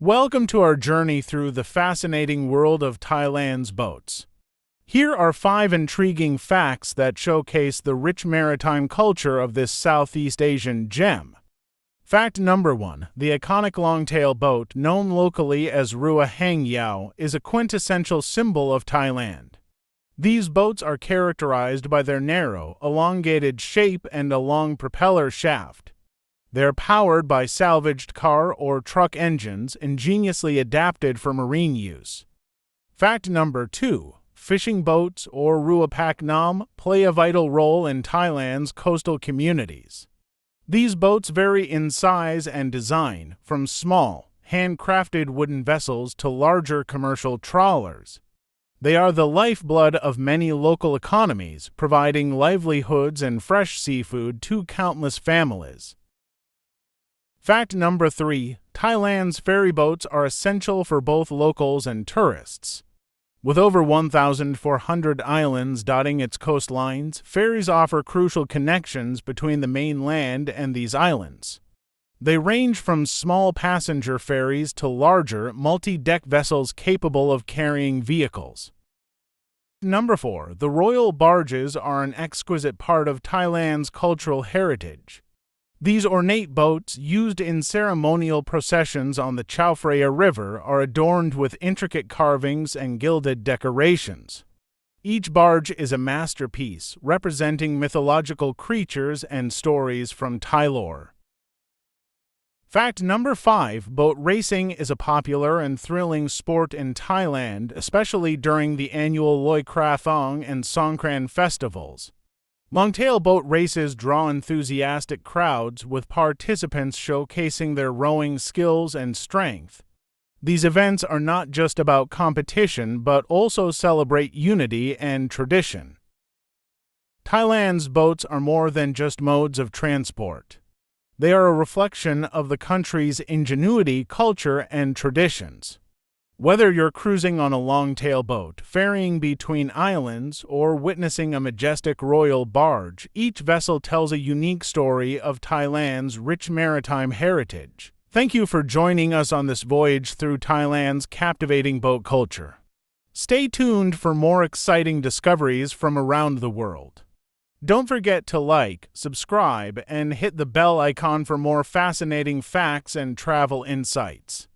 Welcome to our journey through the fascinating world of Thailand's boats. Here are 5 intriguing facts that showcase the rich maritime culture of this Southeast Asian gem. Fact number 1. The iconic longtail boat, known locally as Rua Hang Yao, is a quintessential symbol of Thailand. These boats are characterized by their narrow, elongated shape and a long propeller shaft. They're powered by salvaged car or truck engines ingeniously adapted for marine use. Fact number 2. Fishing boats, or Rua Pak Nam, play a vital role in Thailand's coastal communities. These boats vary in size and design, from small, handcrafted wooden vessels to larger commercial trawlers. They are the lifeblood of many local economies, providing livelihoods and fresh seafood to countless families. Fact number 3. Thailand's ferry boats are essential for both locals and tourists. With over 1,400 islands dotting its coastlines, ferries offer crucial connections between the mainland and these islands. They range from small passenger ferries to larger, multi-deck vessels capable of carrying vehicles. Number 4. The royal barges are an exquisite part of Thailand's cultural heritage. These ornate boats, used in ceremonial processions on the Chao Phraya River, are adorned with intricate carvings and gilded decorations. Each barge is a masterpiece, representing mythological creatures and stories from Thai lore. Fact number 5. Boat racing is a popular and thrilling sport in Thailand, especially during the annual Loi Krathong and Songkran festivals. Longtail boat races draw enthusiastic crowds, with participants showcasing their rowing skills and strength. These events are not just about competition, but also celebrate unity and tradition. Thailand's boats are more than just modes of transport. They are a reflection of the country's ingenuity, culture, and traditions. Whether you're cruising on a longtail boat, ferrying between islands, or witnessing a majestic royal barge, each vessel tells a unique story of Thailand's rich maritime heritage. Thank you for joining us on this voyage through Thailand's captivating boat culture. Stay tuned for more exciting discoveries from around the world. Don't forget to like, subscribe, and hit the bell icon for more fascinating facts and travel insights.